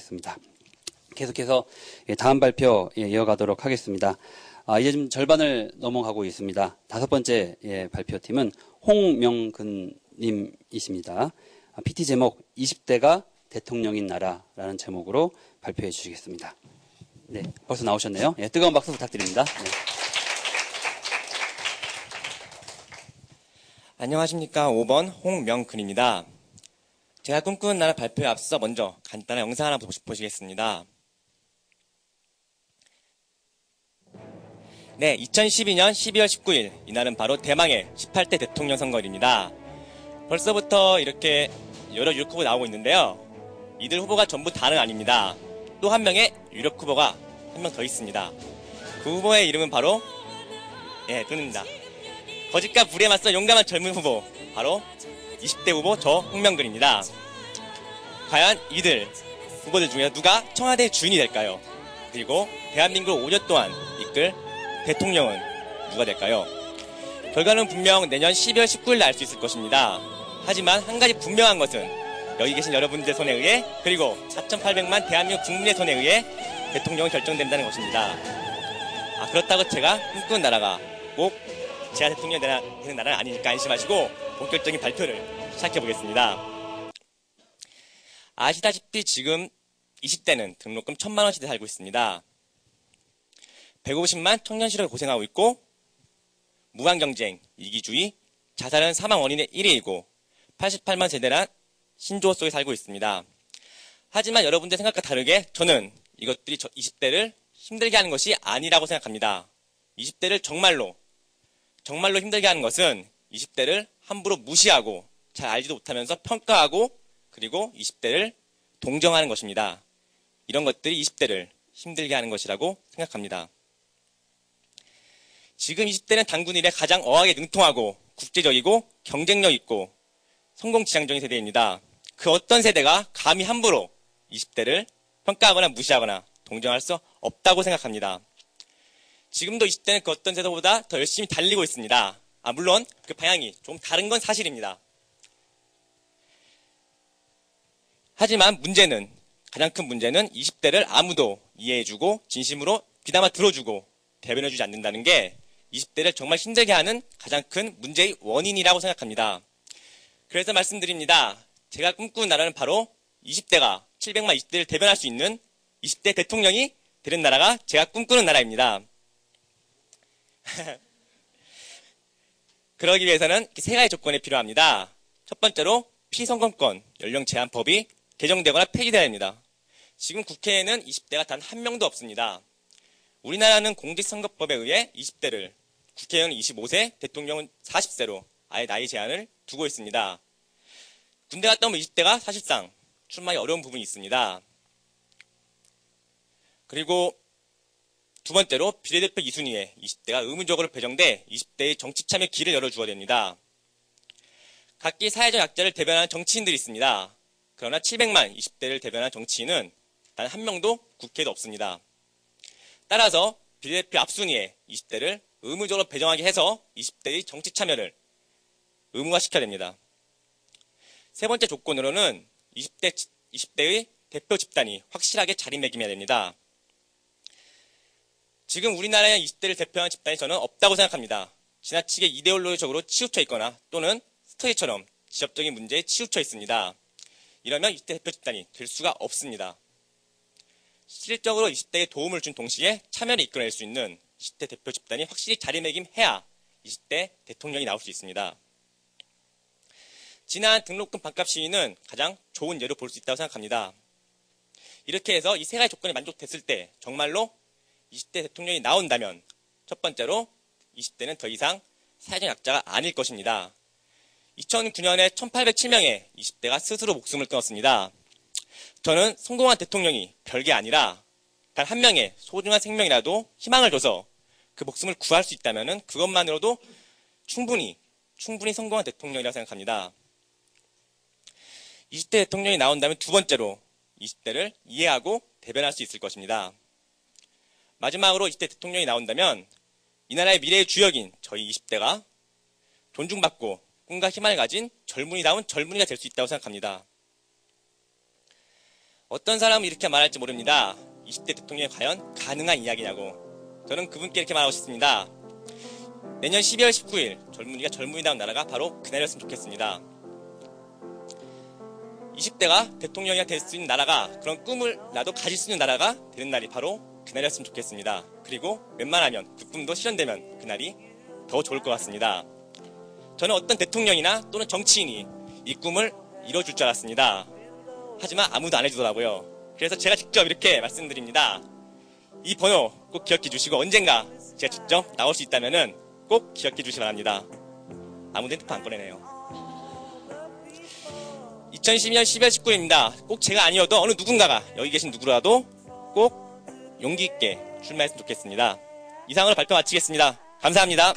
하겠습니다. 계속해서 다음 발표 이어가도록 하겠습니다. 이제 좀 절반을 넘어가고 있습니다. 다섯 번째 발표팀은 홍명근님이십니다. PT 제목 20대가 대통령인 나라라는 제목으로 발표해 주시겠습니다. 네, 벌써 나오셨네요. 뜨거운 박수 부탁드립니다. 네. 안녕하십니까. 5번 홍명근입니다. 제가 꿈꾸는 나라 발표에 앞서 먼저 간단한 영상 하나 보시겠습니다. 네, 2012년 12월 19일 이날은 바로 대망의 18대 대통령 선거일입니다. 벌써부터 이렇게 여러 유력 후보 나오고 있는데요. 이들 후보가 전부 다는 아닙니다. 또 한 명의 유력 후보가 한 명 더 있습니다. 그 후보의 이름은 바로 눈입니다. 거짓과 불에 맞서 용감한 젊은 후보, 바로 20대 후보 저 홍명근입니다. 과연 이들 후보들 중에 누가 청와대 주인이 될까요? 그리고 대한민국을 5년 동안 이끌 대통령은 누가 될까요? 결과는 분명 내년 12월 19일 날 알 수 있을 것입니다. 하지만 한 가지 분명한 것은 여기 계신 여러분들의 손에 의해, 그리고 4,800만 대한민국 국민의 손에 의해 대통령이 결정된다는 것입니다. 그렇다고 제가 꿈꾸는 나라가 꼭 제가 대통령이 되는 나라는 아니니까 안심하시고 본격적인 발표를 시작해보겠습니다. 아시다시피 지금 20대는 등록금 1,000만 원 시대에 살고 있습니다. 150만 청년 실업에 고생하고 있고, 무한경쟁, 이기주의, 자살은 사망 원인의 1위이고 88만 세대란 신조어 속에 살고 있습니다. 하지만 여러분들 생각과 다르게 저는 이것들이 20대를 힘들게 하는 것이 아니라고 생각합니다. 20대를 정말로 힘들게 하는 것은 20대를 함부로 무시하고 잘 알지도 못하면서 평가하고, 그리고 20대를 동정하는 것입니다. 이런 것들이 20대를 힘들게 하는 것이라고 생각합니다. 지금 20대는 당군 일에 가장 어학에 능통하고 국제적이고 경쟁력 있고 성공지향적인 세대입니다. 그 어떤 세대가 감히 함부로 20대를 평가하거나 무시하거나 동정할 수 없다고 생각합니다. 지금도 20대는 그 어떤 세대보다 더 열심히 달리고 있습니다. 물론 그 방향이 좀 다른 건 사실입니다. 하지만 가장 큰 문제는 20대를 아무도 이해해주고 진심으로 귀담아 들어주고 대변해주지 않는다는 게 20대를 정말 힘들게 하는 가장 큰 문제의 원인이라고 생각합니다. 그래서 말씀드립니다. 제가 꿈꾸는 나라는 바로 20대가 700만 20대를 대변할 수 있는 20대 대통령이 되는 나라가 제가 꿈꾸는 나라입니다. 그러기 위해서는 세 가지 조건이 필요합니다. 첫 번째로 피선거권 연령 제한법이 개정되거나 폐지되어야 합니다. 지금 국회에는 20대가 단 한 명도 없습니다. 우리나라는 공직선거법에 의해 20대를 국회의원은 25세, 대통령은 40세로 아예 나이 제한을 두고 있습니다. 군대 갔다 오면 20대가 사실상 출마하기 어려운 부분이 있습니다. 그리고 두 번째로 비례대표 2순위에 20대가 의무적으로 배정돼 20대의 정치 참여 길을 열어주어야 됩니다. 각기 사회적 약자를 대변하는 정치인들이 있습니다. 그러나 700만 20대를 대변하는 정치인은 단 한 명도 국회에도 없습니다. 따라서 비례대표 앞순위에 20대를 의무적으로 배정하게 해서 20대의 정치 참여를 의무화시켜야 됩니다. 세 번째 조건으로는 20대의 대표 집단이 확실하게 자리매김해야 됩니다. 지금 우리나라의 20대를 대표하는 집단이 저는 없다고 생각합니다. 지나치게 이데올로기적으로 치우쳐 있거나 또는 스터디처럼 지역적인 문제에 치우쳐 있습니다. 이러면 20대 대표 집단이 될 수가 없습니다. 실질적으로 20대에 도움을 준 동시에 참여를 이끌어낼 수 있는 20대 대표 집단이 확실히 자리매김해야 20대 대통령이 나올 수 있습니다. 지난 등록금 반값 시위는 가장 좋은 예로 볼 수 있다고 생각합니다. 이렇게 해서 이 세 가지 조건이 만족됐을 때 정말로 20대 대통령이 나온다면 첫 번째로 20대는 더 이상 사회적 약자가 아닐 것입니다. 2009년에 1807명의 20대가 스스로 목숨을 끊었습니다. 저는 성공한 대통령이 별게 아니라 단 한 명의 소중한 생명이라도 희망을 줘서 그 목숨을 구할 수 있다면 그것만으로도 충분히 성공한 대통령이라고 생각합니다. 20대 대통령이 나온다면 두 번째로 20대를 이해하고 대변할 수 있을 것입니다. 마지막으로 20대 대통령이 나온다면 이 나라의 미래의 주역인 저희 20대가 존중받고 꿈과 희망을 가진 젊은이다운 젊은이가 될 수 있다고 생각합니다. 어떤 사람은 이렇게 말할지 모릅니다. 20대 대통령이 과연 가능한 이야기냐고. 저는 그분께 이렇게 말하고 싶습니다. 내년 12월 19일 젊은이가 젊은이다운 나라가 바로 그날이었으면 좋겠습니다. 20대가 대통령이 될 수 있는 나라가, 그런 꿈을 나도 가질 수 있는 나라가 되는 날이 바로 그날이었으면 좋겠습니다. 그리고 웬만하면 그 꿈도 실현되면 그날이 더 좋을 것 같습니다. 저는 어떤 대통령이나 또는 정치인이 이 꿈을 이뤄줄 줄 알았습니다. 하지만 아무도 안 해주더라고요. 그래서 제가 직접 이렇게 말씀드립니다. 이 번호 꼭 기억해 주시고 언젠가 제가 직접 나올 수 있다면 꼭 기억해 주시기 바랍니다. 아무도 핸드폰 안 꺼내네요. 2012년 12월 19일입니다. 꼭 제가 아니어도 어느 누군가가, 여기 계신 누구라도 꼭 용기 있게 출마했으면 좋겠습니다. 이상으로 발표 마치겠습니다. 감사합니다.